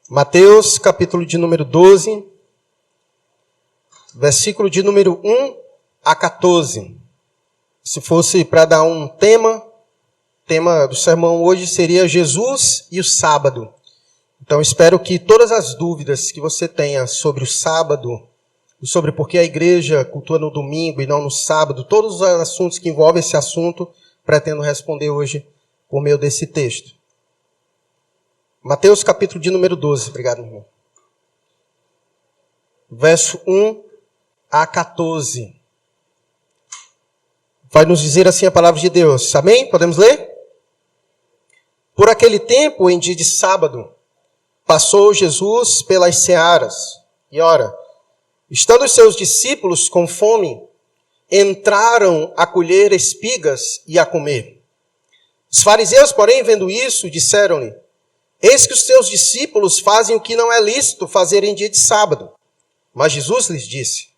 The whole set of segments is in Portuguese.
Mateus, capítulo de número 12, versículo de número 1 a 14. Se fosse para dar um tema, o tema do sermão hoje seria Jesus e o sábado. Então espero que todas as dúvidas que você tenha sobre o sábado, sobre por que a igreja cultua no domingo e não no sábado, todos os assuntos que envolvem esse assunto, pretendo responder hoje por meio desse texto. Mateus, capítulo de número 12. Obrigado, irmão. Verso 1 a 14. Vai nos dizer assim a palavra de Deus. Amém? Podemos ler? Por aquele tempo, em dia de sábado, passou Jesus pelas searas. E ora, estando os seus discípulos com fome, entraram a colher espigas e a comer. Os fariseus, porém, vendo isso, disseram-lhe: eis que os teus discípulos fazem o que não é lícito fazer em dia de sábado. Mas Jesus lhes disse: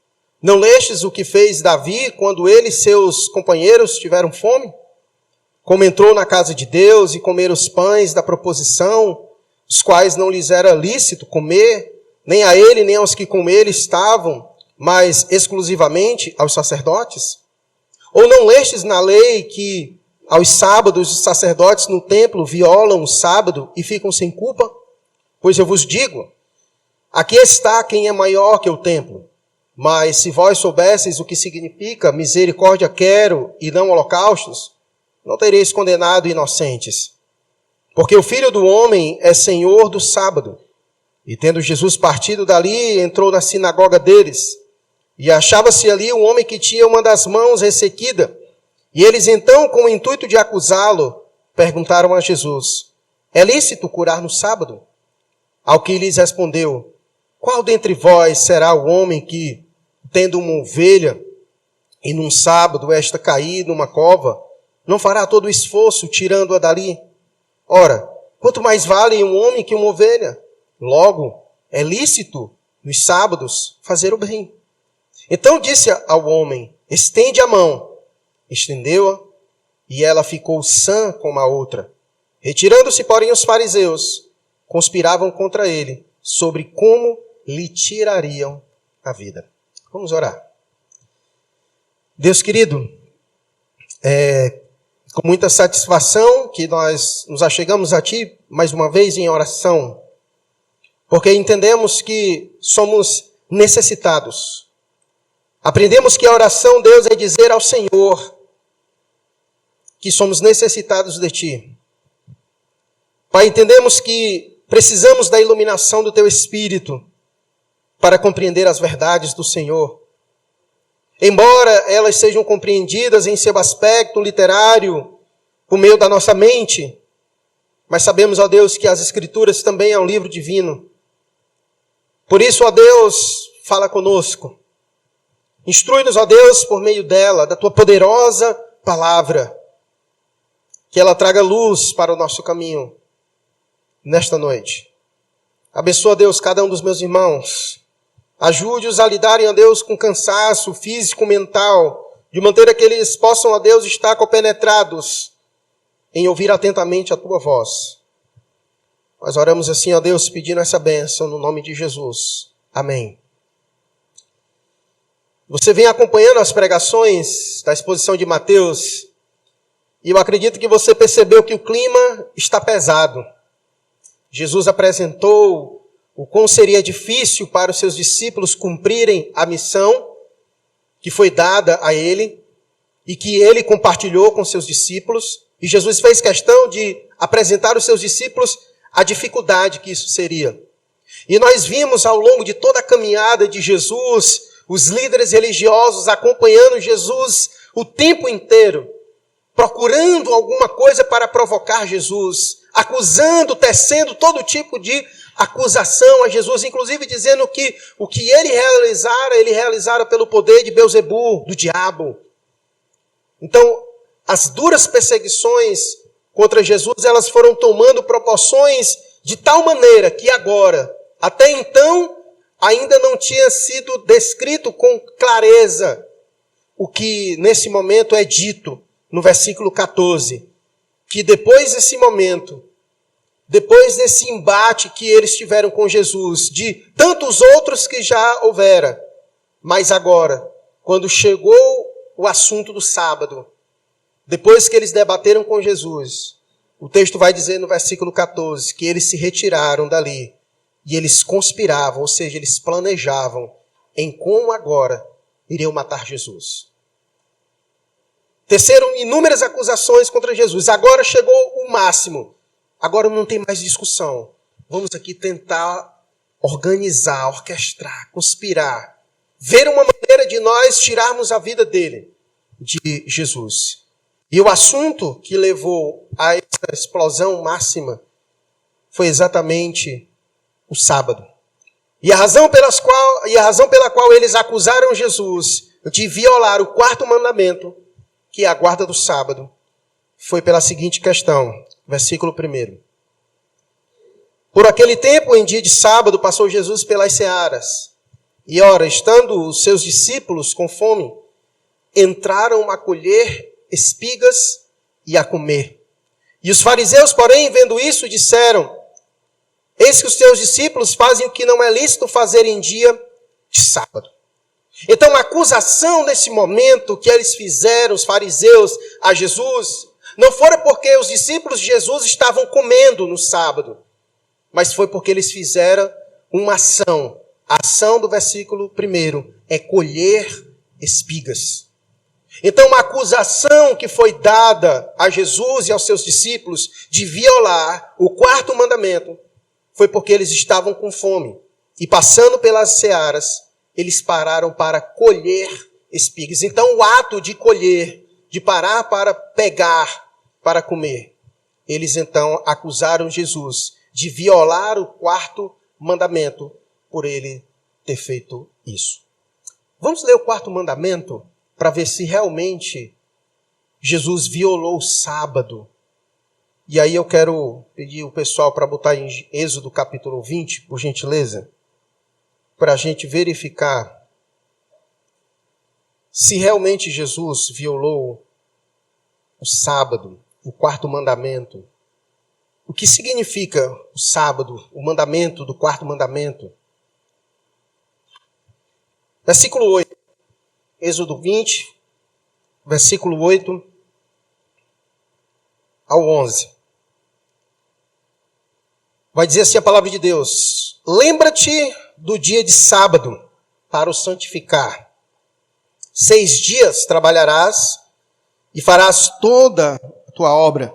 não lestes o que fez Davi quando ele e seus companheiros tiveram fome? Como entrou na casa de Deus e comeram os pães da proposição, os quais não lhes era lícito comer, nem a ele nem aos que com ele estavam, mas exclusivamente aos sacerdotes? Ou não lestes na lei que aos sábados os sacerdotes no templo violam o sábado e ficam sem culpa? Pois eu vos digo, aqui está quem é maior que o templo. Mas se vós soubesseis o que significa misericórdia quero e não holocaustos, não tereis condenado inocentes. Porque o Filho do Homem é Senhor do sábado. E tendo Jesus partido dali, entrou na sinagoga deles. E achava-se ali um homem que tinha uma das mãos ressequida. E eles então, com o intuito de acusá-lo, perguntaram a Jesus: é lícito curar no sábado? Ao que lhes respondeu: qual dentre vós será o homem que, tendo uma ovelha, e num sábado esta cair numa cova, não fará todo o esforço tirando-a dali? Ora, quanto mais vale um homem que uma ovelha? Logo, é lícito, nos sábados, fazer o bem. Então disse ao homem: estende a mão. Estendeu-a, e ela ficou sã como a outra. Retirando-se, porém, os fariseus, conspiravam contra ele, sobre como lhe tirariam a vida. Vamos orar. Deus querido, com muita satisfação que nós nos achegamos a Ti, mais uma vez em oração, porque entendemos que somos necessitados. Aprendemos que a oração, Deus, é dizer ao Senhor que somos necessitados de Ti. Pai, entendemos que precisamos da iluminação do Teu Espírito para compreender as verdades do Senhor. Embora elas sejam compreendidas em seu aspecto literário, por meio da nossa mente, mas sabemos, ó Deus, que as Escrituras também é um livro divino. Por isso, ó Deus, fala conosco. Instrui-nos, ó Deus, por meio dela, da Tua poderosa palavra. Que ela traga luz para o nosso caminho nesta noite. Abençoa, Deus, cada um dos meus irmãos. Ajude-os a lidarem, ó Deus, com cansaço físico, mental, de maneira que eles possam, ó Deus, estar compenetrados em ouvir atentamente a Tua voz. Nós oramos assim, ó Deus, pedindo essa bênção no nome de Jesus. Amém. Você vem acompanhando as pregações da exposição de Mateus, e eu acredito que você percebeu que o clima está pesado. Jesus apresentou o quão seria difícil para os seus discípulos cumprirem a missão que foi dada a ele e que ele compartilhou com seus discípulos. E Jesus fez questão de apresentar aos seus discípulos a dificuldade que isso seria. E nós vimos ao longo de toda a caminhada de Jesus, os líderes religiosos acompanhando Jesus o tempo inteiro, procurando alguma coisa para provocar Jesus, acusando, tecendo todo tipo de acusação a Jesus, inclusive dizendo que o que ele realizara pelo poder de Belzebu, do diabo. Então, as duras perseguições contra Jesus, elas foram tomando proporções de tal maneira que agora, até então, ainda não tinha sido descrito com clareza o que nesse momento é dito no versículo 14, que depois desse momento, depois desse embate que eles tiveram com Jesus, de tantos outros que já houvera, mas agora, quando chegou o assunto do sábado, depois que eles debateram com Jesus, o texto vai dizer no versículo 14 que eles se retiraram dali e eles conspiravam, ou seja, eles planejavam em como agora iriam matar Jesus. Teceram inúmeras acusações contra Jesus. Agora chegou o máximo. Agora não tem mais discussão. Vamos aqui tentar organizar, orquestrar, conspirar. Ver uma maneira de nós tirarmos a vida dele, de Jesus. E o assunto que levou a essa explosão máxima foi exatamente o sábado. E a razão pela qual eles acusaram Jesus de violar o quarto mandamento, que é a guarda do sábado, foi pela seguinte questão, versículo 1. Por aquele tempo, em dia de sábado, passou Jesus pelas searas. E ora, estando os seus discípulos com fome, entraram a colher espigas e a comer. E os fariseus, porém, vendo isso, disseram: eis que os teus discípulos fazem o que não é lícito fazer em dia de sábado. Então, a acusação nesse momento que eles fizeram, os fariseus, a Jesus, não foi porque os discípulos de Jesus estavam comendo no sábado, mas foi porque eles fizeram uma ação. A ação do versículo 1 é colher espigas. Então, a acusação que foi dada a Jesus e aos seus discípulos de violar o quarto mandamento foi porque eles estavam com fome. E passando pelas searas, eles pararam para colher espigas. Então, o ato de colher, de parar para pegar, para comer, eles então acusaram Jesus de violar o quarto mandamento por ele ter feito isso. Vamos ler o quarto mandamento para ver se realmente Jesus violou o sábado. E aí eu quero pedir o pessoal para botar em Êxodo capítulo 20, por gentileza, para a gente verificar se realmente Jesus violou o sábado, o quarto mandamento. O que significa o sábado, o mandamento do quarto mandamento? Versículo 8. Êxodo 20, versículo 8 ao 11. Vai dizer assim a palavra de Deus: lembra-te do dia de sábado para o santificar. 6 dias trabalharás e farás toda a tua obra.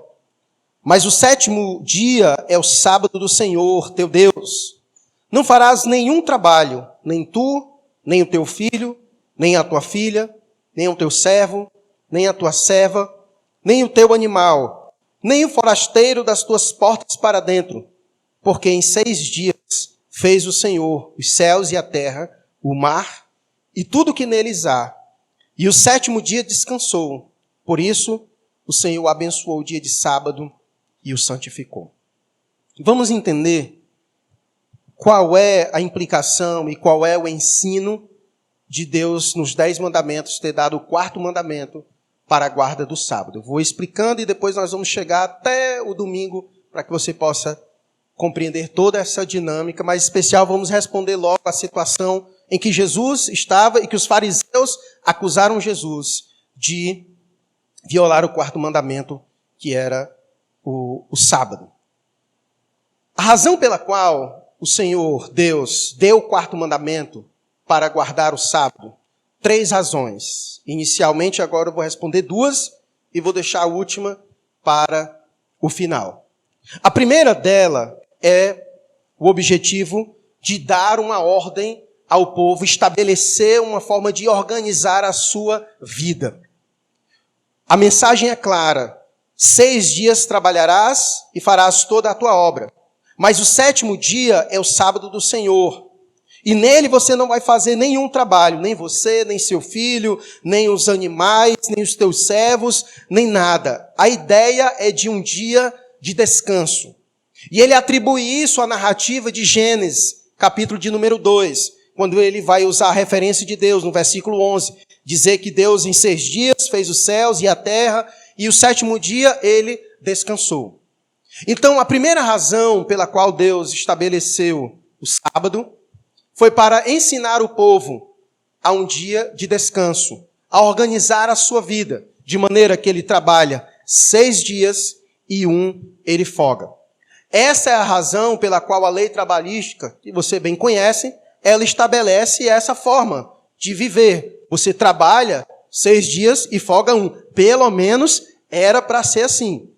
Mas o 7º dia é o sábado do Senhor, teu Deus. Não farás nenhum trabalho, nem tu, nem o teu filho, nem a tua filha, nem o teu servo, nem a tua serva, nem o teu animal, nem o forasteiro das tuas portas para dentro. Porque em 6 dias fez o Senhor os céus e a terra, o mar e tudo que neles há. E o 7º dia descansou. Por isso, o Senhor abençoou o dia de sábado e o santificou. Vamos entender qual é a implicação e qual é o ensino de Deus nos 10 mandamentos, ter dado o quarto mandamento para a guarda do sábado. Eu vou explicando e depois nós vamos chegar até o domingo para que você possa compreender toda essa dinâmica, mas em especial vamos responder logo a situação em que Jesus estava e que os fariseus acusaram Jesus de violar o quarto mandamento, que era o sábado. A razão pela qual o Senhor, Deus, deu o quarto mandamento para guardar o sábado, 3 razões. Inicialmente, agora eu vou responder 2 e vou deixar a última para o final. A primeira dela é o objetivo de dar uma ordem ao povo, estabelecer uma forma de organizar a sua vida. A mensagem é clara: 6 dias trabalharás e farás toda a tua obra. Mas o 7º dia é o sábado do Senhor. E nele você não vai fazer nenhum trabalho, nem você, nem seu filho, nem os animais, nem os teus servos, nem nada. A ideia é de um dia de descanso. E ele atribui isso à narrativa de Gênesis, capítulo de número 2, quando ele vai usar a referência de Deus, no versículo 11, dizer que Deus em 6 dias fez os céus e a terra, e o 7º dia ele descansou. Então, a primeira razão pela qual Deus estabeleceu o sábado foi para ensinar o povo a um dia de descanso, a organizar a sua vida, de maneira que ele trabalha 6 dias e ele folga. Essa é a razão pela qual a lei trabalhística, que você bem conhece, ela estabelece essa forma de viver. Você trabalha 6 dias e folga 1. Pelo menos era para ser assim.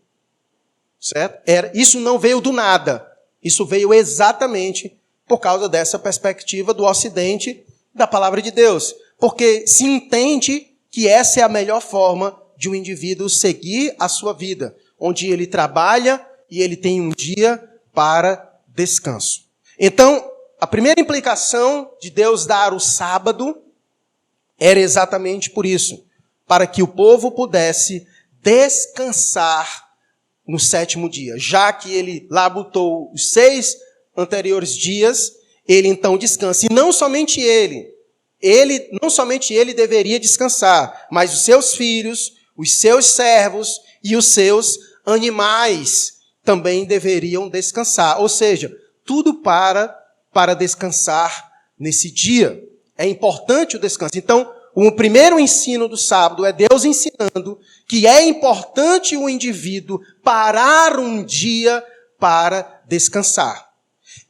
Certo? Isso não veio do nada. Isso veio exatamente por causa dessa perspectiva do Ocidente da palavra de Deus. Porque se entende que essa é a melhor forma de um indivíduo seguir a sua vida, onde ele trabalha e ele tem um dia para descanso. Então, a primeira implicação de Deus dar o sábado era exatamente por isso, para que o povo pudesse descansar no 7º dia. Já que ele labutou os 6 anteriores dias, ele então descansa. E não somente ele deveria descansar, mas os seus filhos, os seus servos e os seus animais também deveriam descansar. Ou seja, tudo para descansar nesse dia. É importante o descanso. Então, o primeiro ensino do sábado é Deus ensinando que é importante o indivíduo parar um dia para descansar.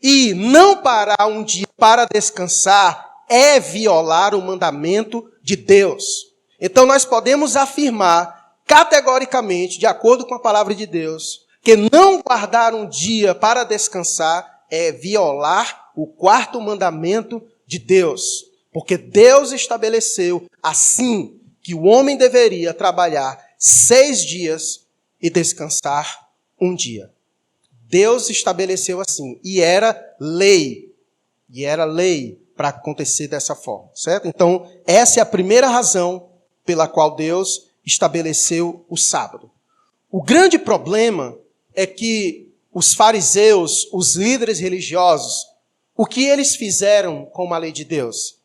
E não parar um dia para descansar é violar o mandamento de Deus. Então nós podemos afirmar categoricamente, de acordo com a palavra de Deus, que não guardar um dia para descansar é violar o 4º mandamento de Deus. Porque Deus estabeleceu assim que o homem deveria trabalhar 6 dias e descansar 1 dia. Deus estabeleceu assim. E era lei. Para acontecer dessa forma, certo? Então, essa é a primeira razão pela qual Deus estabeleceu o sábado. O grande problema é que os fariseus, os líderes religiosos, o que eles fizeram com a lei de Deus?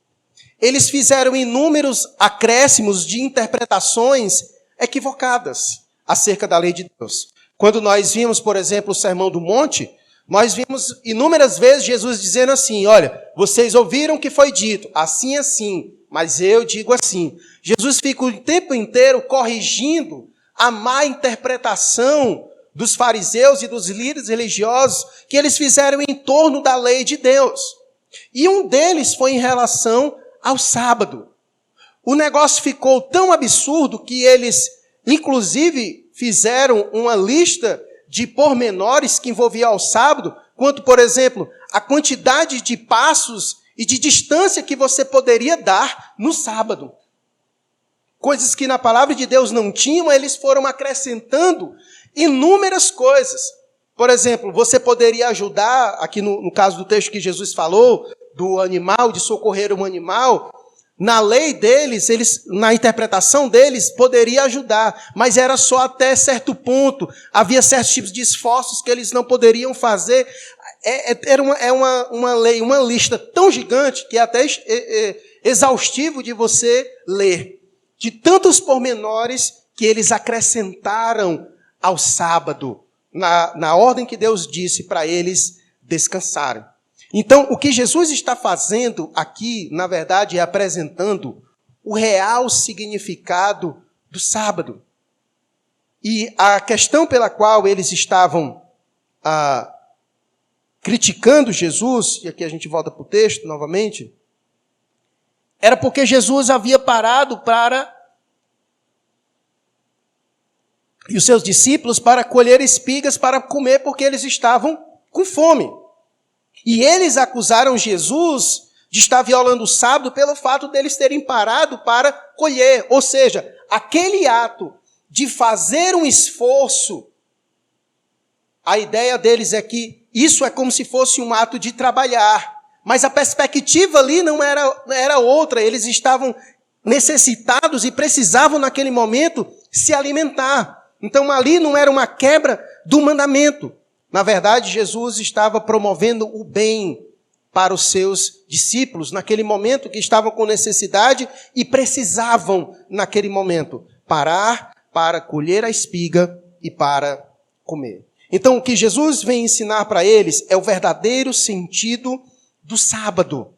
Eles fizeram inúmeros acréscimos de interpretações equivocadas acerca da lei de Deus. Quando nós vimos, por exemplo, o Sermão do Monte, nós vimos inúmeras vezes Jesus dizendo assim, olha, vocês ouviram o que foi dito, assim, mas eu digo assim. Jesus fica o tempo inteiro corrigindo a má interpretação dos fariseus e dos líderes religiosos que eles fizeram em torno da lei de Deus. E um deles foi em relação ao sábado. O negócio ficou tão absurdo que eles, inclusive, fizeram uma lista de pormenores que envolvia o sábado, quanto, por exemplo, a quantidade de passos e de distância que você poderia dar no sábado. Coisas que na palavra de Deus não tinham, eles foram acrescentando inúmeras coisas. Por exemplo, você poderia ajudar, aqui no caso do texto que Jesus falou, do animal, de socorrer um animal, na lei deles, na interpretação deles, poderia ajudar, mas era só até certo ponto. Havia certos tipos de esforços que eles não poderiam fazer. Era uma lei, uma lista tão gigante que é até exaustivo de você ler. De tantos pormenores que eles acrescentaram ao sábado, na ordem que Deus disse para eles descansarem. Então, o que Jesus está fazendo aqui, na verdade, é apresentando o real significado do sábado. E a questão pela qual eles estavam criticando Jesus, e aqui a gente volta para o texto novamente, era porque Jesus havia parado e os seus discípulos para colher espigas para comer, porque eles estavam com fome. E eles acusaram Jesus de estar violando o sábado pelo fato deles terem parado para colher. Ou seja, aquele ato de fazer um esforço, a ideia deles é que isso é como se fosse um ato de trabalhar. Mas a perspectiva ali não era outra. Eles estavam necessitados e precisavam naquele momento se alimentar. Então ali não era uma quebra do mandamento. Na verdade, Jesus estava promovendo o bem para os seus discípulos, naquele momento que estavam com necessidade e precisavam, naquele momento, parar para colher a espiga e para comer. Então, o que Jesus vem ensinar para eles é o verdadeiro sentido do sábado.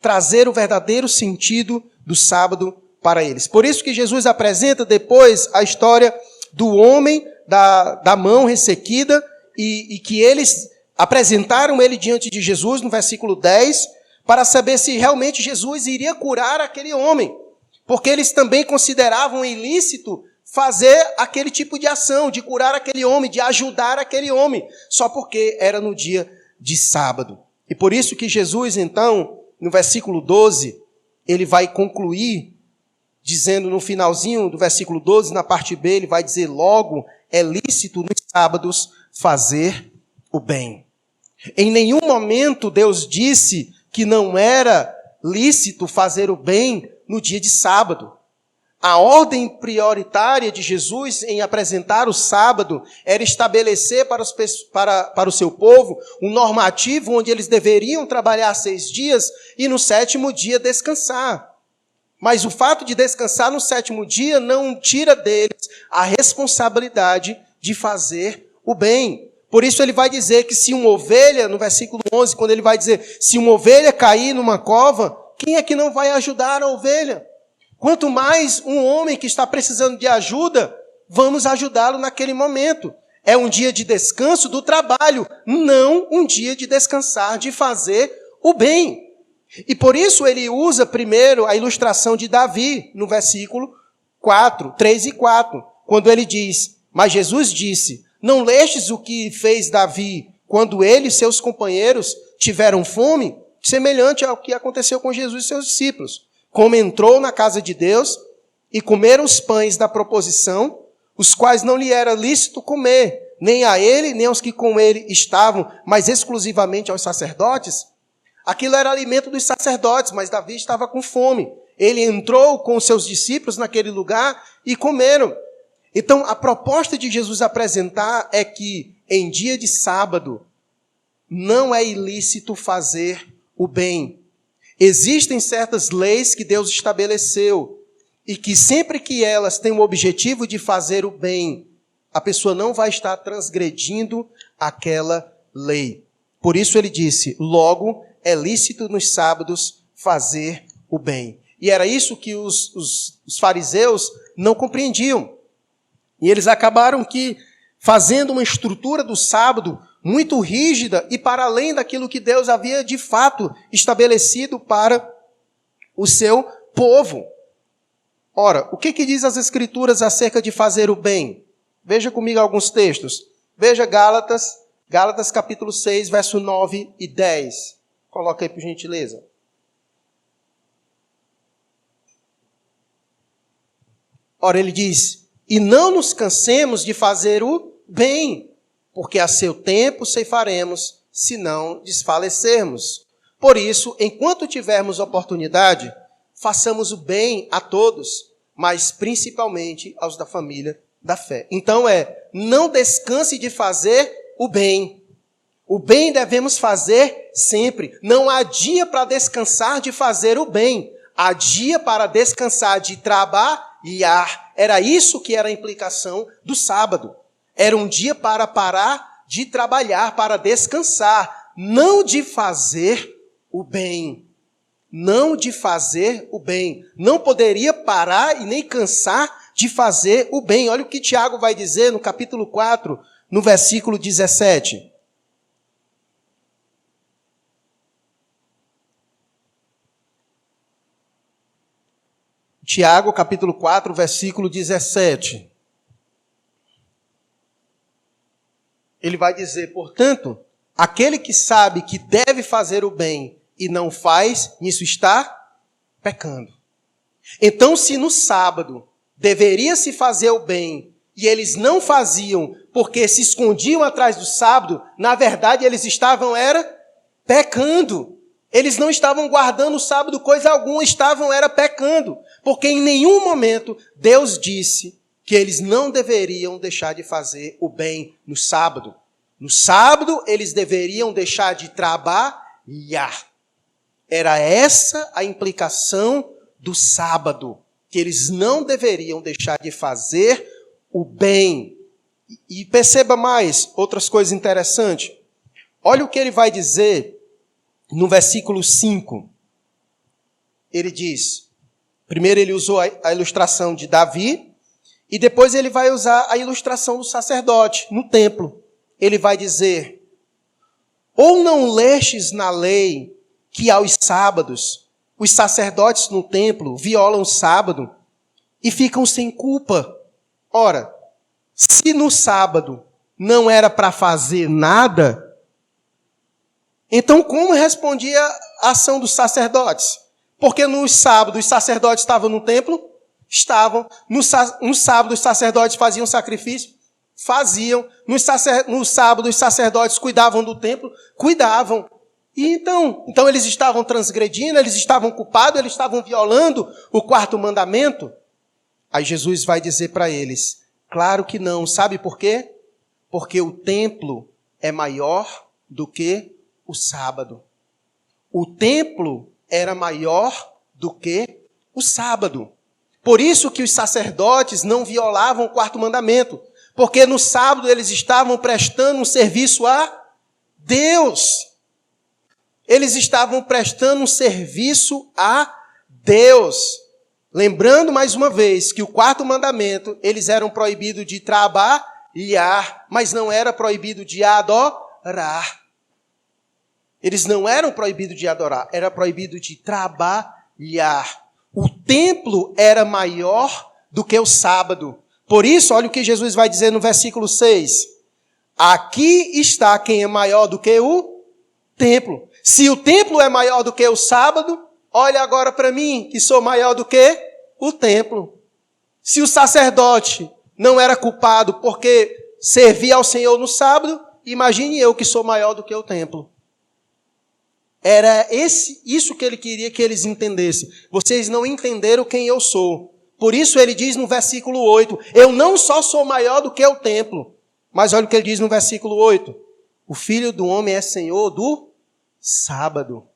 Trazer o verdadeiro sentido do sábado para eles. Por isso que Jesus apresenta depois a história do homem da mão ressequida e que eles apresentaram ele diante de Jesus no versículo 10 para saber se realmente Jesus iria curar aquele homem. Porque eles também consideravam ilícito fazer aquele tipo de ação, de curar aquele homem, de ajudar aquele homem, só porque era no dia de sábado. E por isso que Jesus, então, no versículo 12, ele vai concluir, dizendo no finalzinho do versículo 12, na parte B, ele vai dizer, logo é lícito nos sábados fazer o bem. Em nenhum momento Deus disse que não era lícito fazer o bem no dia de sábado. A ordem prioritária de Jesus em apresentar o sábado era estabelecer para o seu povo um normativo onde eles deveriam trabalhar 6 dias e no 7º dia descansar. Mas o fato de descansar no 7º dia não tira deles a responsabilidade de fazer o bem. Por isso ele vai dizer que se uma ovelha, no versículo 11, quando ele vai dizer, se uma ovelha cair numa cova, quem é que não vai ajudar a ovelha? Quanto mais um homem que está precisando de ajuda, vamos ajudá-lo naquele momento. É um dia de descanso do trabalho, não um dia de descansar, de fazer o bem. E por isso ele usa primeiro a ilustração de Davi, no versículo 3 e 4, quando ele diz, mas Jesus disse, não lestes o que fez Davi quando ele e seus companheiros tiveram fome? Semelhante ao que aconteceu com Jesus e seus discípulos. Como entrou na casa de Deus e comeram os pães da proposição, os quais não lhe era lícito comer, nem a ele, nem aos que com ele estavam, mas exclusivamente aos sacerdotes. Aquilo era alimento dos sacerdotes, mas Davi estava com fome. Ele entrou com os seus discípulos naquele lugar e comeram. Então, a proposta de Jesus apresentar é que em dia de sábado não é ilícito fazer o bem. Existem certas leis que Deus estabeleceu e que sempre que elas têm o objetivo de fazer o bem, a pessoa não vai estar transgredindo aquela lei. Por isso ele disse, logo é lícito nos sábados fazer o bem. E era isso que os fariseus não compreendiam. E eles acabaram que fazendo uma estrutura do sábado muito rígida e para além daquilo que Deus havia de fato estabelecido para o seu povo. Ora, o que diz as Escrituras acerca de fazer o bem? Veja comigo alguns textos. Veja Gálatas capítulo 6, verso 9 e 10. Coloca aí por gentileza. Ora, ele diz, e não nos cansemos de fazer o bem, porque a seu tempo ceifaremos, se não desfalecermos. Por isso, enquanto tivermos oportunidade, façamos o bem a todos, mas principalmente aos da família da fé. Então não descanse de fazer o bem. O bem devemos fazer sempre. Não há dia para descansar de fazer o bem. Há dia para descansar de trabalhar. Era isso que era a implicação do sábado. Era um dia para parar de trabalhar, para descansar, não de fazer o bem. Não de fazer o bem. Não poderia parar e nem cansar de fazer o bem. Olha o que Tiago vai dizer no capítulo 4, no versículo 17. Tiago, capítulo 4, versículo 17. Ele vai dizer, portanto, aquele que sabe que deve fazer o bem e não faz, nisso está pecando. Então, se no sábado deveria se fazer o bem e eles não faziam porque se escondiam atrás do sábado, na verdade eles estavam pecando. Eles não estavam guardando o sábado coisa alguma, estavam pecando. Porque em nenhum momento Deus disse que eles não deveriam deixar de fazer o bem no sábado. No sábado, eles deveriam deixar de trabalhar. Era essa a implicação do sábado, que eles não deveriam deixar de fazer o bem. E perceba mais outras coisas interessantes. Olha o que ele vai dizer no versículo 5. Ele diz, primeiro ele usou a ilustração de Davi, e depois ele vai usar a ilustração do sacerdote no templo. Ele vai dizer, ou não lestes na lei que aos sábados os sacerdotes no templo violam o sábado e ficam sem culpa? Ora, se no sábado não era para fazer nada, então como respondia a ação dos sacerdotes? Porque no sábado os sacerdotes estavam no templo? Estavam. No sábado os sacerdotes faziam sacrifício? Faziam. No sábado os sacerdotes cuidavam do templo? Cuidavam. E então eles estavam transgredindo, eles estavam culpados, eles estavam violando o quarto mandamento? Aí Jesus vai dizer para eles, claro que não. Sabe por quê? Porque o templo é maior do que o sábado. O templo era maior do que o sábado. Por isso que os sacerdotes não violavam o quarto mandamento. Porque no sábado eles estavam prestando um serviço a Deus. Eles estavam prestando um serviço a Deus. Lembrando mais uma vez que o quarto mandamento, eles eram proibidos de trabalhar, mas não era proibido de adorar. Eles não eram proibidos de adorar, era proibido de trabalhar. O templo era maior do que o sábado. Por isso, olha o que Jesus vai dizer no versículo 6. Aqui está quem é maior do que o templo. Se o templo é maior do que o sábado, olha agora para mim, que sou maior do que o templo. Se o sacerdote não era culpado porque servia ao Senhor no sábado, imagine eu que sou maior do que o templo. Era isso que ele queria que eles entendessem. Vocês não entenderam quem eu sou. Por isso ele diz no versículo 8, eu não só sou maior do que o templo, mas olha o que ele diz no versículo 8, o Filho do Homem é Senhor do sábado.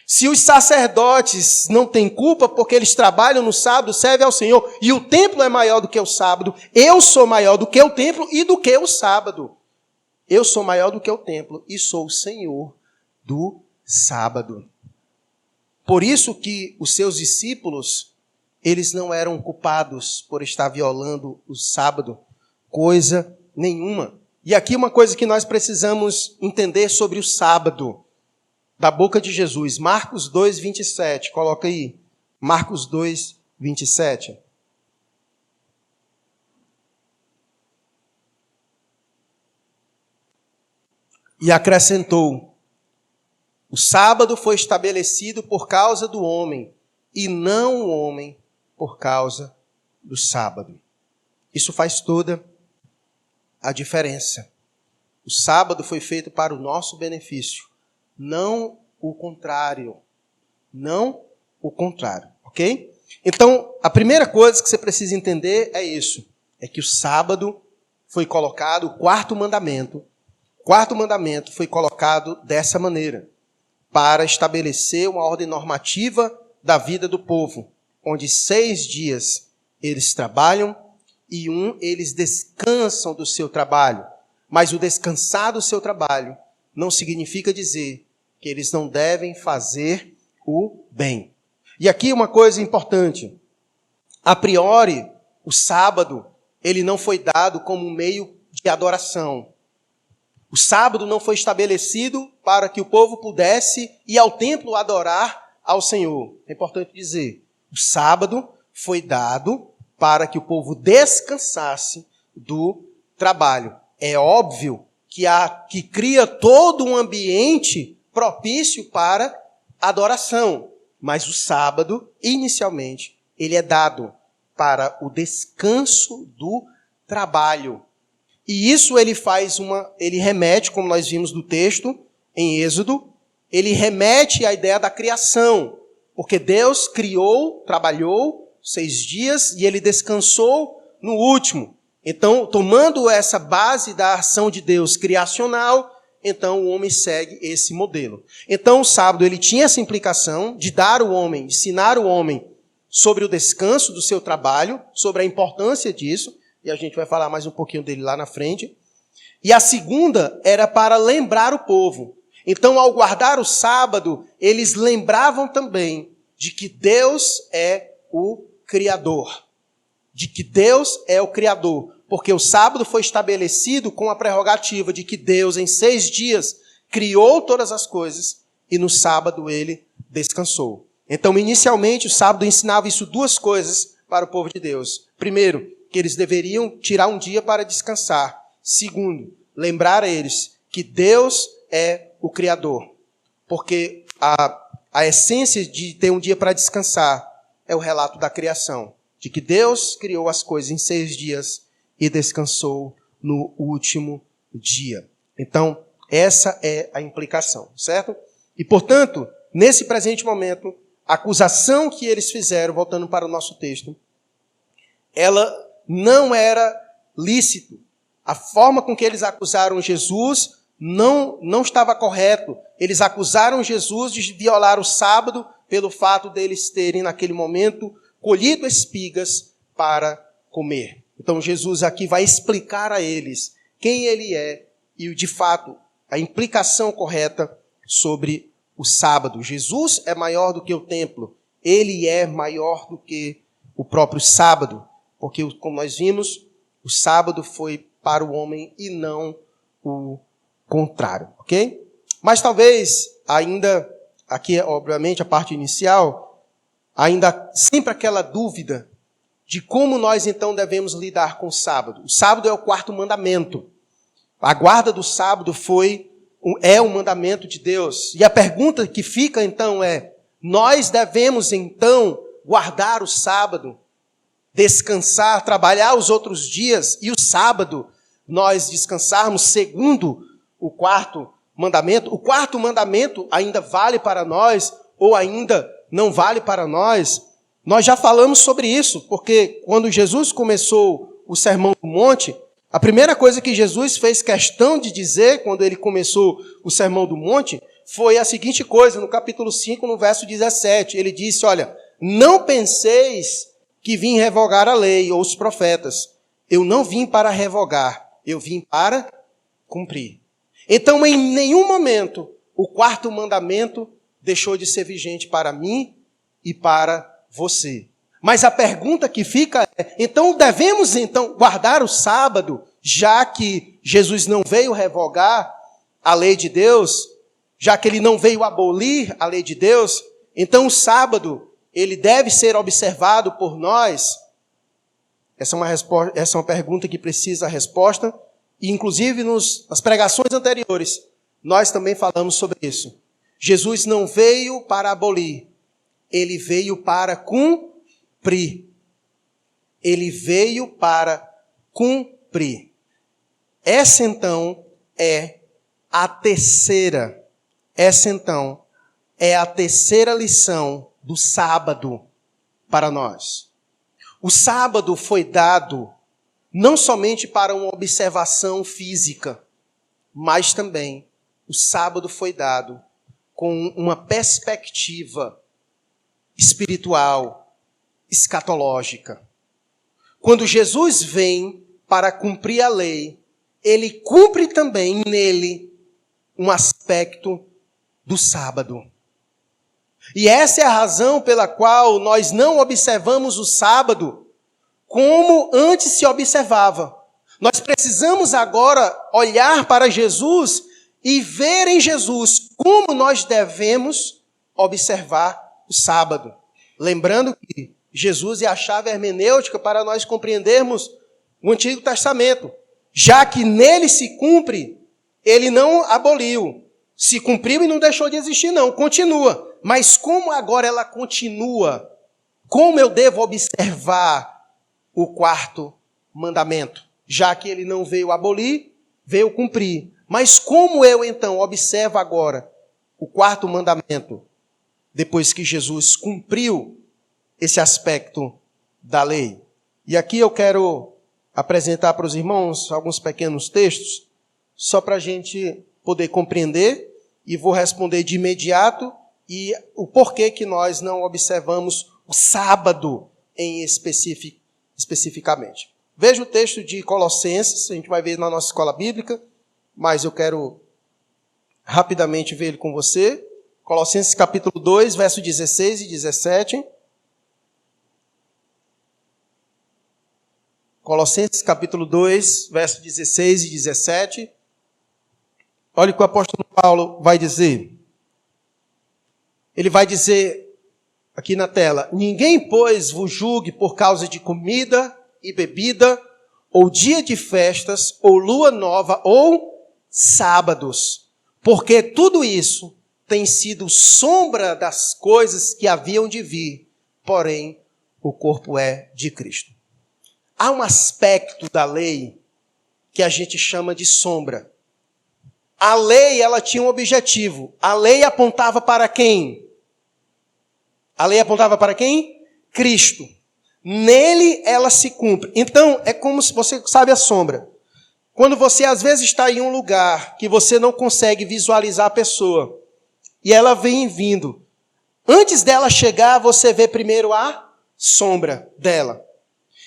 Se os sacerdotes não têm culpa porque eles trabalham no sábado, servem ao Senhor, e o templo é maior do que o sábado, eu sou maior do que o templo e do que o sábado. Eu sou maior do que o templo e sou o Senhor do sábado. Por isso que os seus discípulos, eles não eram culpados por estar violando o sábado, coisa nenhuma. E aqui uma coisa que nós precisamos entender sobre o sábado, da boca de Jesus, Marcos 2, 27, coloca aí, Marcos 2, 27. E acrescentou, o sábado foi estabelecido por causa do homem, e não o homem por causa do sábado. Isso faz toda a diferença. O sábado foi feito para o nosso benefício, não o contrário. Não o contrário, ok? Então, a primeira coisa que você precisa entender é isso. É que o sábado foi colocado, o quarto mandamento foi colocado dessa maneira, para estabelecer uma ordem normativa da vida do povo, onde 6 dias eles trabalham e eles descansam do seu trabalho. Mas o descansar do seu trabalho não significa dizer que eles não devem fazer o bem. E aqui uma coisa importante. A priori, o sábado, ele não foi dado como um meio de adoração. O sábado não foi estabelecido para que o povo pudesse ir ao templo adorar ao Senhor. É importante dizer, o sábado foi dado para que o povo descansasse do trabalho. É óbvio que cria todo um ambiente propício para adoração. Mas o sábado, inicialmente, ele é dado para o descanso do trabalho. E isso ele remete, como nós vimos do texto, em Êxodo, ele remete à ideia da criação. Porque Deus criou, trabalhou 6 dias e ele descansou no último. Então, tomando essa base da ação de Deus criacional, então o homem segue esse modelo. Então o sábado ele tinha essa implicação de dar o homem, ensinar o homem sobre o descanso do seu trabalho, sobre a importância disso, e a gente vai falar mais um pouquinho dele lá na frente. E a segunda era para lembrar o povo. Então, ao guardar o sábado, eles lembravam também de que Deus é o Criador. De que Deus é o Criador. Porque o sábado foi estabelecido com a prerrogativa de que Deus, em 6 dias, criou todas as coisas e no sábado ele descansou. Então, inicialmente, o sábado ensinava isso 2 coisas para o povo de Deus. Primeiro, que eles deveriam tirar um dia para descansar. Segundo, lembrar a eles que Deus é o Criador. Porque a essência de ter um dia para descansar é o relato da criação. De que Deus criou as coisas em 6 dias e descansou no último dia. Então, essa é a implicação, certo? E, portanto, nesse presente momento, a acusação que eles fizeram, voltando para o nosso texto, ela não era lícito. A forma com que eles acusaram Jesus não estava correto. Eles acusaram Jesus de violar o sábado pelo fato deles terem, naquele momento, colhido espigas para comer. Então, Jesus aqui vai explicar a eles quem ele é e, de fato, a implicação correta sobre o sábado. Jesus é maior do que o templo. Ele é maior do que o próprio sábado. Porque, como nós vimos, o sábado foi para o homem e não o contrário. Ok? Mas talvez, ainda, aqui, obviamente, a parte inicial, ainda sempre aquela dúvida de como nós, então, devemos lidar com o sábado. O sábado é o 4º mandamento. A guarda do sábado é um mandamento de Deus. E a pergunta que fica, então, é: nós devemos, então, guardar o sábado, descansar, trabalhar os outros dias, e o sábado nós descansarmos segundo o 4º mandamento? O 4º mandamento ainda vale para nós ou ainda não vale para nós? Nós já falamos sobre isso, porque quando Jesus começou o Sermão do Monte, a primeira coisa que Jesus fez questão de dizer quando ele começou o Sermão do Monte foi a seguinte coisa, no capítulo 5, no verso 17. Ele disse, olha, não penseis que vim revogar a lei ou os profetas. Eu não vim para revogar, eu vim para cumprir. Então, em nenhum momento, o 4º mandamento deixou de ser vigente para mim e para você. Mas a pergunta que fica é, então devemos guardar o sábado, já que Jesus não veio revogar a lei de Deus, já que ele não veio abolir a lei de Deus, então o sábado, ele deve ser observado por nós? Essa é uma pergunta que precisa resposta, e inclusive nas pregações anteriores, nós também falamos sobre isso. Jesus não veio para abolir, ele veio para cumprir. Ele veio para cumprir. Essa então é a terceira lição do sábado para nós. O sábado foi dado não somente para uma observação física, mas também o sábado foi dado com uma perspectiva espiritual, escatológica. Quando Jesus vem para cumprir a lei, ele cumpre também nele um aspecto do sábado. E essa é a razão pela qual nós não observamos o sábado como antes se observava. Nós precisamos agora olhar para Jesus e ver em Jesus como nós devemos observar o sábado. Lembrando que Jesus é a chave hermenêutica para nós compreendermos o Antigo Testamento. Já que nele se cumpre, ele não aboliu. Se cumpriu e não deixou de existir, não. Continua. Mas como agora ela continua? Como eu devo observar o 4º mandamento? Já que ele não veio abolir, veio cumprir. Mas como eu, então, observo agora o 4º mandamento? Depois que Jesus cumpriu esse aspecto da lei. E aqui eu quero apresentar para os irmãos alguns pequenos textos, só para a gente poder compreender, e vou responder de imediato, e o porquê que nós não observamos o sábado especificamente. Veja o texto de Colossenses, a gente vai ver na nossa escola bíblica, mas eu quero rapidamente ver ele com você. Colossenses capítulo 2, verso 16 e 17. Colossenses capítulo 2, verso 16 e 17. Olha o que o apóstolo Paulo vai dizer. Ele vai dizer aqui na tela: ninguém, pois, vos julgue por causa de comida e bebida, ou dia de festas, ou lua nova, ou sábados, porque tudo isso tem sido sombra das coisas que haviam de vir, porém o corpo é de Cristo. Há um aspecto da lei que a gente chama de sombra. A lei, ela tinha um objetivo. A lei apontava para quem? A lei apontava para quem? Cristo. Nele ela se cumpre. Então, é como se você sabe a sombra. Quando você às vezes está em um lugar que você não consegue visualizar a pessoa, e ela vem vindo. Antes dela chegar, você vê primeiro a sombra dela.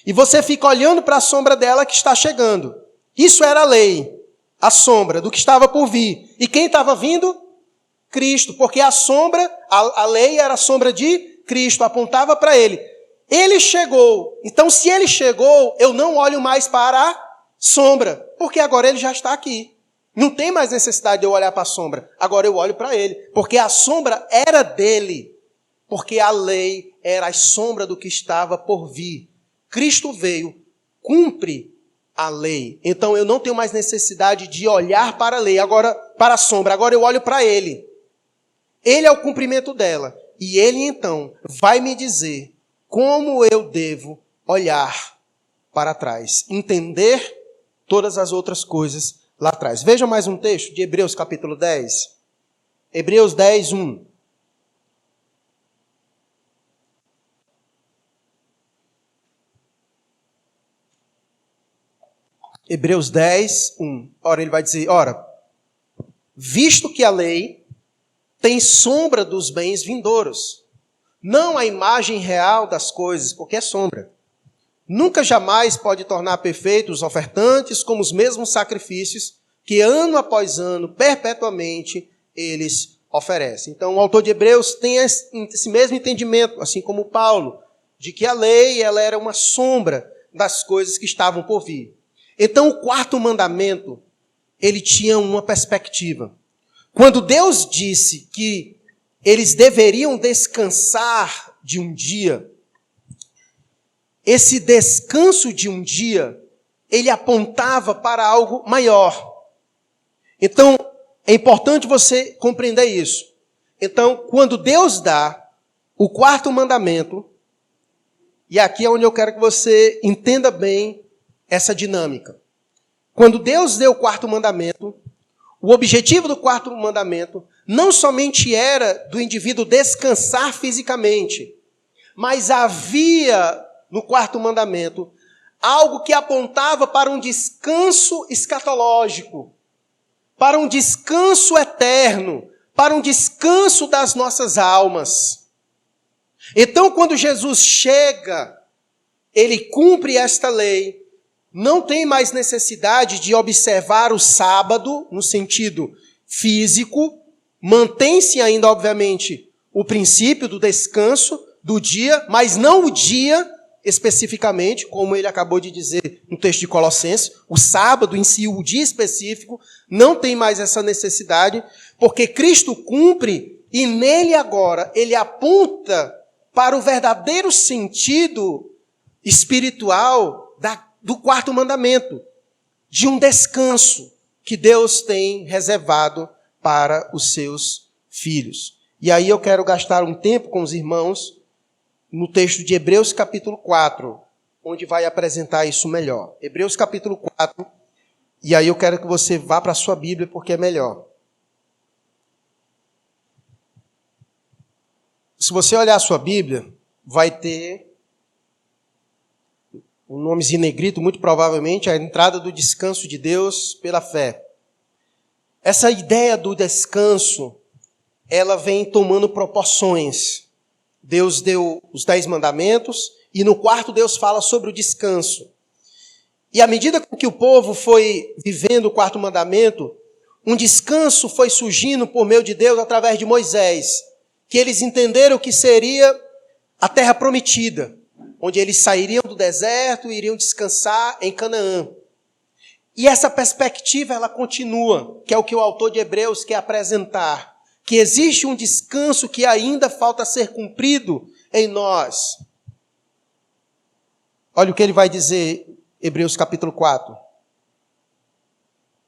E você fica olhando para a sombra dela que está chegando. Isso era a lei, a sombra do que estava por vir. E quem estava vindo? Cristo, porque a sombra, a lei era a sombra de Cristo, apontava para ele. Ele chegou. Então, se ele chegou, eu não olho mais para a sombra, porque agora ele já está aqui. Não tem mais necessidade de eu olhar para a sombra. Agora eu olho para ele, porque a sombra era dele. Porque a lei era a sombra do que estava por vir. Cristo veio, cumpre a lei. Então eu não tenho mais necessidade de olhar para a lei, agora para a sombra. Agora eu olho para ele. Ele é o cumprimento dela. E ele então vai me dizer como eu devo olhar para trás. Entender todas as outras coisas lá atrás. Veja mais um texto de Hebreus capítulo 10. Hebreus 10, 1. Hebreus 10, 1. Ora, ele vai dizer, visto que a lei tem sombra dos bens vindouros, não a imagem real das coisas, porque é sombra. Nunca jamais pode tornar perfeitos os ofertantes como os mesmos sacrifícios que ano após ano, perpetuamente, eles oferecem. Então, o autor de Hebreus tem esse mesmo entendimento, assim como Paulo, de que a lei ela era uma sombra das coisas que estavam por vir. Então, o quarto mandamento, ele tinha uma perspectiva. Quando Deus disse que eles deveriam descansar de um dia, esse descanso de um dia, ele apontava para algo maior. Então, é importante você compreender isso. Então, quando Deus dá o quarto mandamento, e aqui é onde eu quero que você entenda bem essa dinâmica. Quando Deus deu o quarto mandamento, o objetivo do quarto mandamento não somente era do indivíduo descansar fisicamente, mas havia no quarto mandamento algo que apontava para um descanso escatológico, para um descanso eterno, para um descanso das nossas almas. Então, quando Jesus chega, ele cumpre esta lei, não tem mais necessidade de observar o sábado, no sentido físico, mantém-se ainda, obviamente, o princípio do descanso do dia, mas não o dia especificamente, como ele acabou de dizer no texto de Colossenses, o sábado em si, o dia específico, não tem mais essa necessidade, porque Cristo cumpre e nele agora ele aponta para o verdadeiro sentido espiritual do quarto mandamento, de um descanso que Deus tem reservado para os seus filhos. E aí eu quero gastar um tempo com os irmãos no texto de Hebreus capítulo 4, onde vai apresentar isso melhor. Hebreus capítulo 4, e aí eu quero que você vá para a sua Bíblia, porque é melhor. Se você olhar a sua Bíblia, vai ter um nomezinho negrito, muito provavelmente, a entrada do descanso de Deus pela fé. Essa ideia do descanso, ela vem tomando proporções. Deus deu os 10 mandamentos, e no quarto Deus fala sobre o descanso. E à medida que o povo foi vivendo o quarto mandamento, um descanso foi surgindo por meio de Deus através de Moisés, que eles entenderam que seria a terra prometida, onde eles sairiam do deserto e iriam descansar em Canaã. E essa perspectiva, ela continua, que é o que o autor de Hebreus quer apresentar, que existe um descanso que ainda falta ser cumprido em nós. Olha o que ele vai dizer, Hebreus capítulo 4.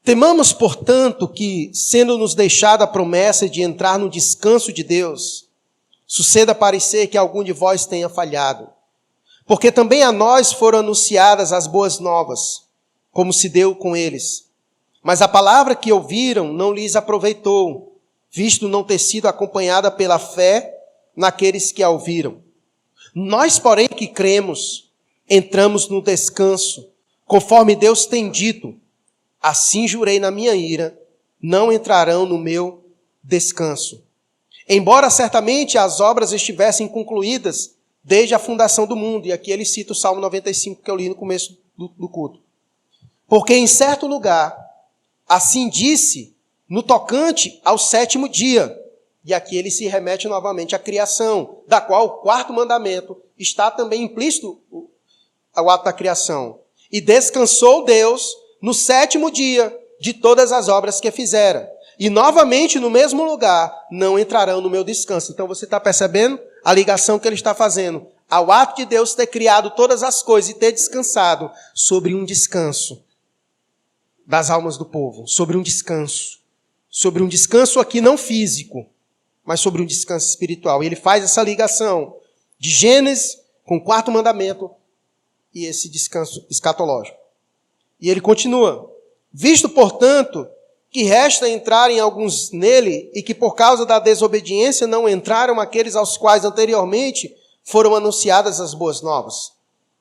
Temamos, portanto, que, sendo-nos deixada a promessa de entrar no descanso de Deus, suceda parecer que algum de vós tenha falhado. Porque também a nós foram anunciadas as boas novas, como se deu com eles. Mas a palavra que ouviram não lhes aproveitou, visto não ter sido acompanhada pela fé naqueles que a ouviram. Nós, porém, que cremos, entramos no descanso, conforme Deus tem dito, assim jurei na minha ira, não entrarão no meu descanso. Embora certamente as obras estivessem concluídas desde a fundação do mundo, e aqui ele cita o Salmo 95 que eu li no começo do culto. Porque em certo lugar, assim disse, no tocante ao sétimo dia, e aqui ele se remete novamente à criação, da qual o quarto mandamento está também implícito ao ato da criação. E descansou Deus no sétimo dia de todas as obras que fizera. E novamente no mesmo lugar não entrarão no meu descanso. Então você está percebendo a ligação que ele está fazendo ao ato de Deus ter criado todas as coisas e ter descansado sobre um descanso das almas do povo, sobre um descanso aqui não físico, mas sobre um descanso espiritual. E ele faz essa ligação de Gênesis com o quarto mandamento e esse descanso escatológico. E ele continua, visto, portanto, que resta entrarem alguns nele e que por causa da desobediência não entraram aqueles aos quais anteriormente foram anunciadas as boas novas.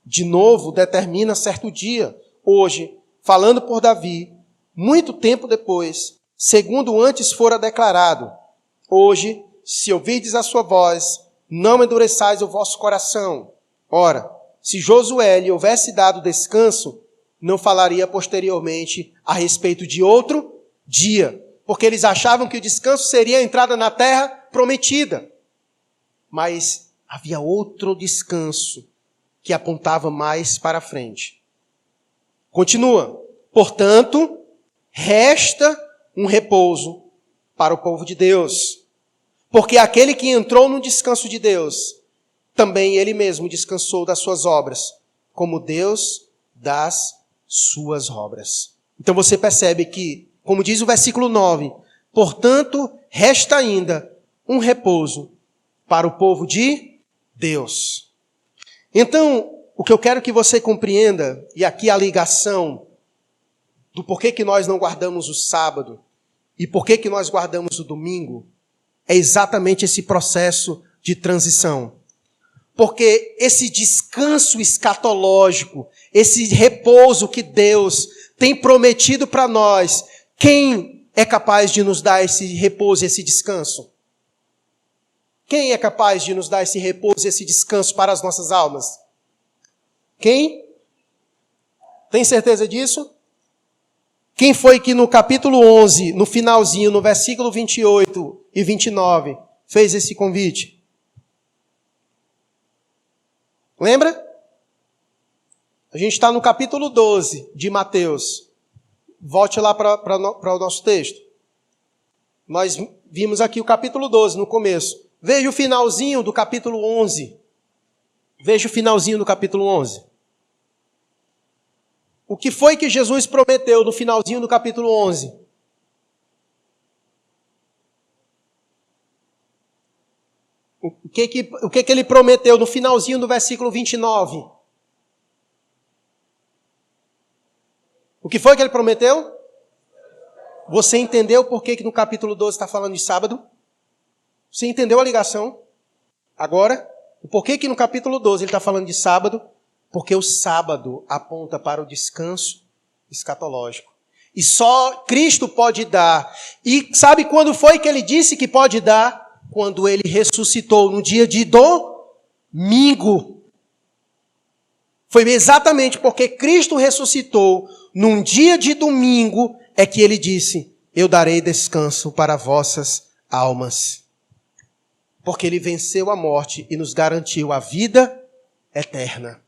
De novo, determina certo dia, hoje, falando por Davi, muito tempo depois, segundo antes fora declarado, hoje, se ouvirdes a sua voz, não endureçais o vosso coração. Ora, se Josué lhe houvesse dado descanso, não falaria posteriormente a respeito de outro dia, porque eles achavam que o descanso seria a entrada na terra prometida. Mas havia outro descanso que apontava mais para frente. Continua. Portanto, resta um repouso para o povo de Deus. Porque aquele que entrou no descanso de Deus, também ele mesmo descansou das suas obras, como Deus das suas obras. Então você percebe que, como diz o versículo 9, portanto, resta ainda um repouso para o povo de Deus. Então, o que eu quero que você compreenda, e aqui a ligação do porquê que nós não guardamos o sábado e porquê que nós guardamos o domingo, é exatamente esse processo de transição. Porque esse descanso escatológico, esse repouso que Deus tem prometido para nós, quem é capaz de nos dar esse repouso, esse descanso? Quem é capaz de nos dar esse repouso, esse descanso para as nossas almas? Quem? Tem certeza disso? Quem foi que no capítulo 11, no finalzinho, no versículo 28 e 29, fez esse convite? Lembra? A gente está no capítulo 12 de Mateus. Volte lá para o nosso texto. Nós vimos aqui o capítulo 12 no começo. Veja o finalzinho do capítulo 11. Veja o finalzinho do capítulo 11. O que foi que Jesus prometeu no finalzinho do capítulo 11? O que ele prometeu no finalzinho do versículo 29? O que foi que ele prometeu? Você entendeu por que no capítulo 12 está falando de sábado? Você entendeu a ligação? Agora, o porquê que no capítulo 12 ele está falando de sábado? Porque o sábado aponta para o descanso escatológico. E só Cristo pode dar. E sabe quando foi que ele disse que pode dar? Quando ele ressuscitou no dia de domingo. Foi exatamente porque Cristo ressuscitou num dia de domingo é que ele disse: eu darei descanso para vossas almas. Porque ele venceu a morte e nos garantiu a vida eterna.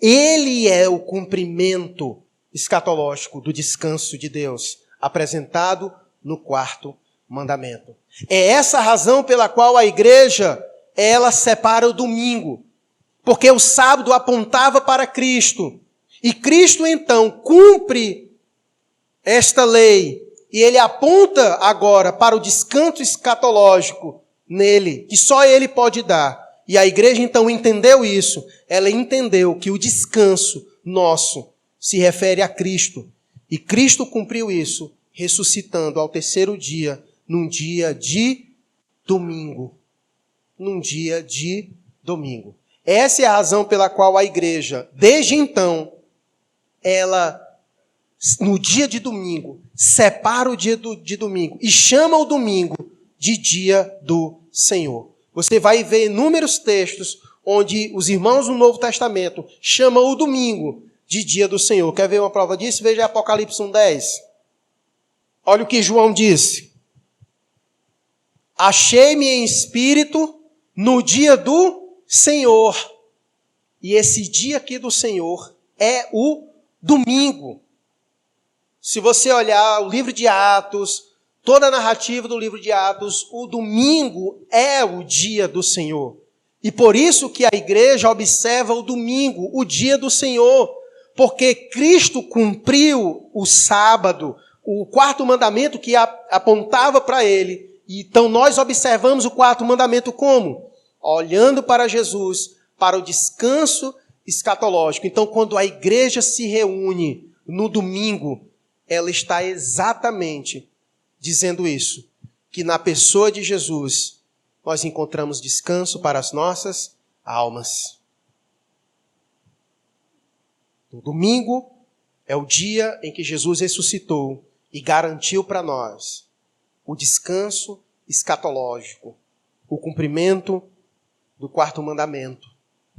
Ele é o cumprimento escatológico do descanso de Deus, apresentado no quarto mandamento. É essa a razão pela qual a igreja, ela separa o domingo. Porque o sábado apontava para Cristo. E Cristo, então, cumpre esta lei. E ele aponta agora para o descanso escatológico nele, que só ele pode dar. E a igreja, então, entendeu isso. Ela entendeu que o descanso nosso se refere a Cristo. E Cristo cumpriu isso, ressuscitando ao terceiro dia, num dia de domingo. Num dia de domingo. Essa é a razão pela qual a igreja, desde então, ela, no dia de domingo, separa o dia de domingo e chama o domingo de dia do Senhor. Você vai ver inúmeros textos onde os irmãos do Novo Testamento chamam o domingo de dia do Senhor. Quer ver uma prova disso? Veja Apocalipse 1:10. Olha o que João disse. Achei-me em espírito no dia do Senhor. E esse dia aqui do Senhor é o domingo. Se você olhar o livro de Atos, toda a narrativa do livro de Atos, o domingo é o dia do Senhor. E por isso que a igreja observa o domingo, o dia do Senhor. Porque Cristo cumpriu o sábado, o quarto mandamento que apontava para ele. Então nós observamos o quarto mandamento como? Olhando para Jesus, para o descanso escatológico. Então, quando a igreja se reúne no domingo, ela está exatamente dizendo isso, que na pessoa de Jesus nós encontramos descanso para as nossas almas. O domingo é o dia em que Jesus ressuscitou e garantiu para nós o descanso escatológico, o cumprimento do quarto mandamento.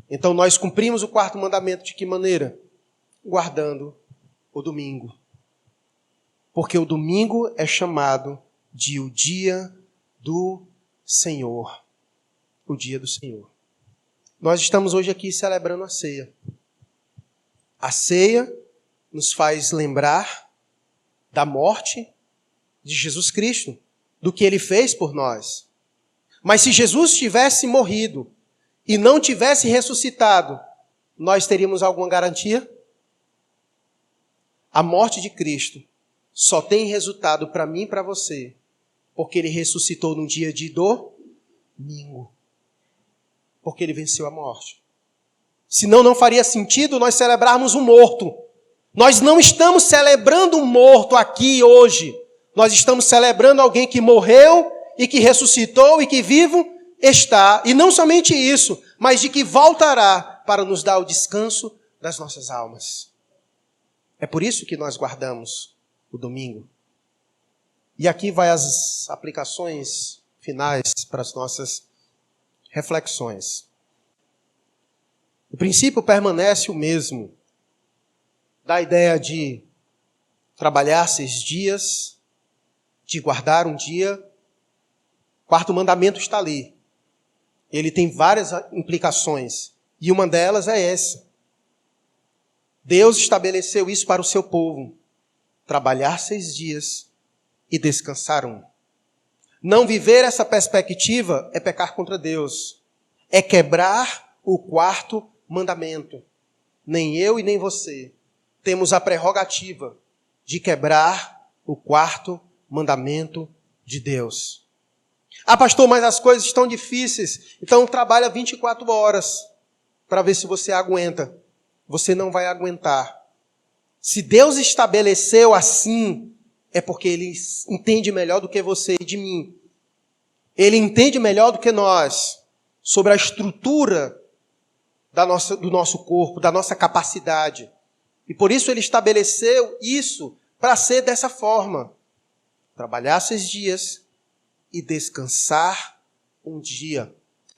Então nós cumprimos o quarto mandamento de que maneira? Guardando o domingo. Porque o domingo é chamado de o dia do Senhor. O dia do Senhor. Nós estamos hoje aqui celebrando a ceia. A ceia nos faz lembrar da morte de Jesus Cristo, do que ele fez por nós. Mas se Jesus tivesse morrido e não tivesse ressuscitado, nós teríamos alguma garantia? A morte de Cristo só tem resultado para mim e para você, porque ele ressuscitou num dia de domingo. Porque ele venceu a morte. Senão não faria sentido nós celebrarmos um morto. Nós não estamos celebrando um morto aqui hoje. Nós estamos celebrando alguém que morreu e que ressuscitou e que vivo está. E não somente isso, mas de que voltará para nos dar o descanso das nossas almas. É por isso que nós guardamos o domingo. E aqui vai as aplicações finais para as nossas reflexões. O princípio permanece o mesmo, da ideia de trabalhar 6 dias, de guardar um dia. O quarto mandamento está ali. Ele tem várias implicações, e uma delas é essa. Deus estabeleceu isso para o seu povo, trabalhar 6 dias e descansar 1. Não viver essa perspectiva é pecar contra Deus, é quebrar o quarto mandamento. Nem eu e nem você temos a prerrogativa de quebrar o quarto mandamento de Deus. Ah, pastor, mas as coisas estão difíceis, então trabalha 24 horas para ver se você aguenta. Você não vai aguentar. Se Deus estabeleceu assim, é porque Ele entende melhor do que você e de mim. Ele entende melhor do que nós sobre a estrutura do nosso corpo, da nossa capacidade. E por isso Ele estabeleceu isso para ser dessa forma. Trabalhar 6 dias e descansar 1 dia.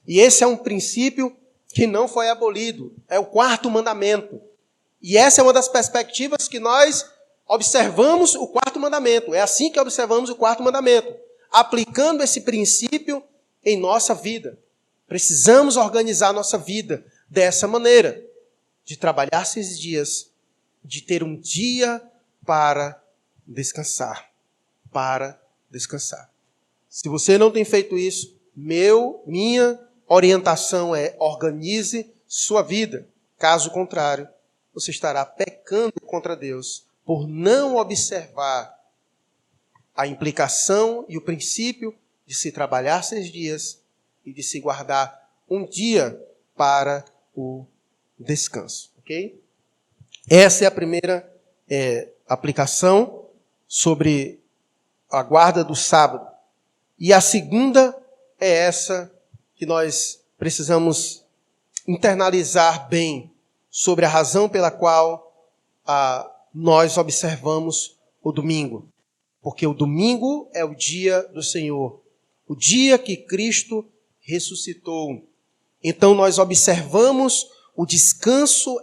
E esse é um princípio que não foi abolido. É o quarto mandamento. E essa é uma das perspectivas que nós observamos o quarto mandamento. É assim que observamos o quarto mandamento. Aplicando esse princípio em nossa vida. Precisamos organizar nossa vida dessa maneira. De trabalhar 6 dias. De ter um dia para descansar. Para descansar. Se você não tem feito isso, minha orientação é organize sua vida. Caso contrário, você estará pecando contra Deus por não observar a implicação e o princípio de se trabalhar 6 dias e de se guardar um dia para o descanso. Ok? Essa é a primeira aplicação sobre a guarda do sábado. E a segunda é essa que nós precisamos internalizar bem sobre a razão pela qual nós observamos o domingo. Porque o domingo é o dia do Senhor, o dia que Cristo ressuscitou. Então nós observamos o descanso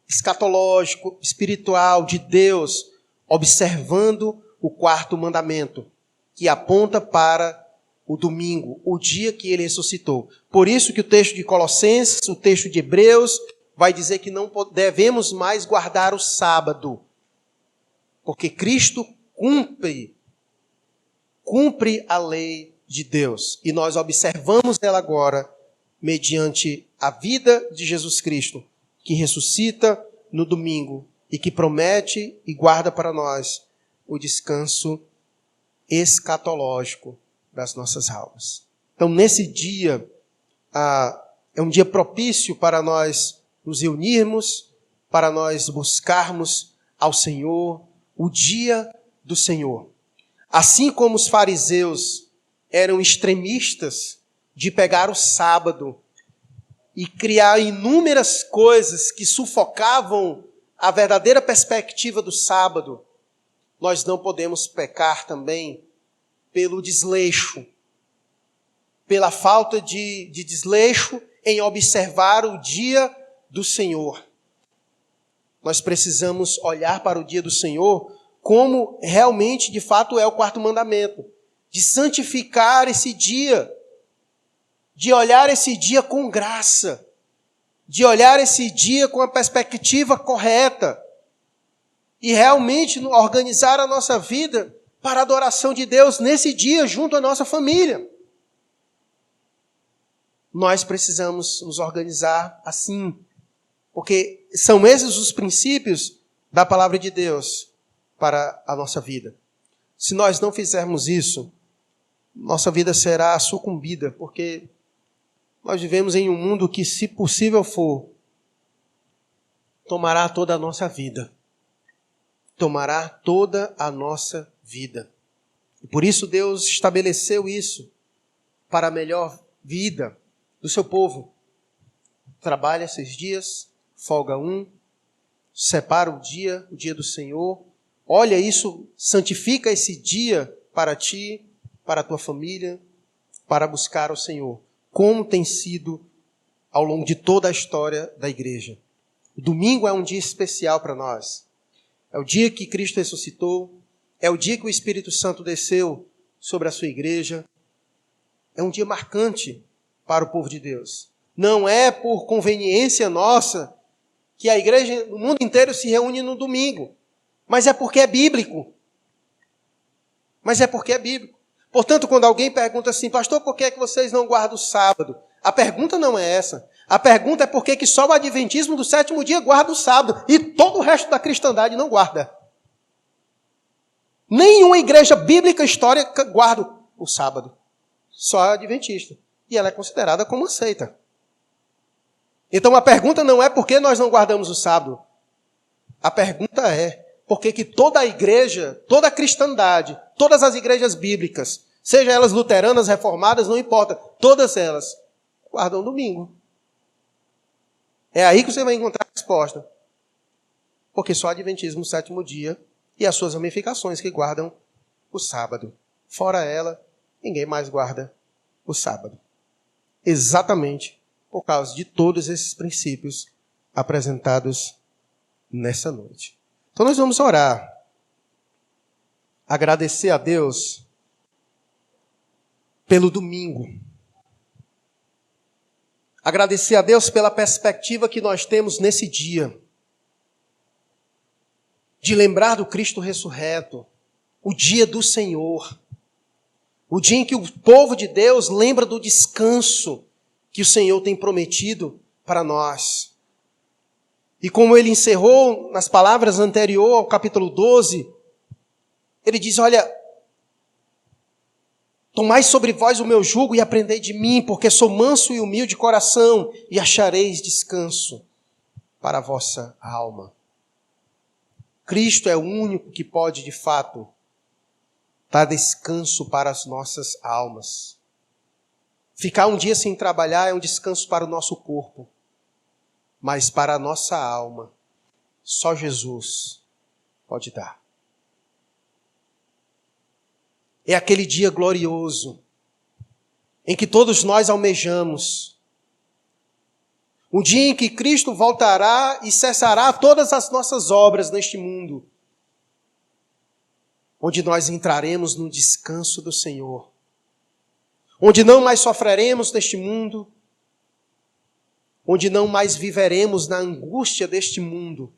escatológico, espiritual de Deus, observando o quarto mandamento, que aponta para o domingo, o dia que ele ressuscitou. Por isso que o texto de Colossenses, o texto de Hebreus, vai dizer que não devemos mais guardar o sábado, porque Cristo cumpre a lei de Deus. E nós observamos ela agora mediante a vida de Jesus Cristo, que ressuscita no domingo e que promete e guarda para nós o descanso escatológico das nossas almas. Então, nesse dia, é um dia propício para nós nos reunirmos, para nós buscarmos ao Senhor, o dia do Senhor. Assim como os fariseus eram extremistas de pegar o sábado e criar inúmeras coisas que sufocavam a verdadeira perspectiva do sábado, nós não podemos pecar também pelo desleixo, pela falta de desleixo em observar o dia do Senhor. Nós precisamos olhar para o dia do Senhor como realmente, de fato, é o quarto mandamento, de santificar esse dia, de olhar esse dia com graça, de olhar esse dia com a perspectiva correta e realmente organizar a nossa vida para a adoração de Deus nesse dia junto à nossa família. Nós precisamos nos organizar assim, porque são esses os princípios da palavra de Deus para a nossa vida. Se nós não fizermos isso, nossa vida será sucumbida, porque nós vivemos em um mundo que, se possível for, tomará toda a nossa vida. Tomará toda a nossa vida. E por isso Deus estabeleceu isso para a melhor vida do seu povo. Trabalha 6 dias, folga 1, separa o dia do Senhor. Olha isso, santifica esse dia para ti, para a tua família, para buscar o Senhor. Como tem sido ao longo de toda a história da igreja. O domingo é um dia especial para nós. É o dia que Cristo ressuscitou. É o dia que o Espírito Santo desceu sobre a sua igreja. É um dia marcante para o povo de Deus. Não é por conveniência nossa que a igreja no mundo inteiro se reúne no domingo. Mas é porque é bíblico. Portanto, quando alguém pergunta assim, pastor, por que é que vocês não guardam o sábado? A pergunta não é essa. A pergunta é por que só o adventismo do 7º dia guarda o sábado e todo o resto da cristandade não guarda. Nenhuma igreja bíblica histórica guarda o sábado. Só a adventista. E ela é considerada como seita. Então a pergunta não é por que nós não guardamos o sábado. A pergunta é por que toda a igreja, toda a cristandade, todas as igrejas bíblicas, seja elas luteranas, reformadas, não importa, todas elas guardam o domingo. É aí que você vai encontrar a resposta. Porque só o adventismo, o 7º dia, e as suas ramificações que guardam o sábado. Fora ela, ninguém mais guarda o sábado. Exatamente por causa de todos esses princípios apresentados nessa noite. Então nós vamos orar. Agradecer a Deus pelo domingo. Agradecer a Deus pela perspectiva que nós temos nesse dia. De lembrar do Cristo ressurreto. O dia do Senhor. O dia em que o povo de Deus lembra do descanso que o Senhor tem prometido para nós. E como ele encerrou nas palavras anteriores ao capítulo 12, ele diz, olha, tomai sobre vós o meu jugo e aprendei de mim, porque sou manso e humilde de coração, e achareis descanso para a vossa alma. Cristo é o único que pode, de fato, dar descanso para as nossas almas. Ficar um dia sem trabalhar é um descanso para o nosso corpo, mas para a nossa alma, só Jesus pode dar. É aquele dia glorioso em que todos nós almejamos. Um dia em que Cristo voltará e cessará todas as nossas obras neste mundo, onde nós entraremos no descanso do Senhor, onde não mais sofreremos neste mundo, onde não mais viveremos na angústia deste mundo,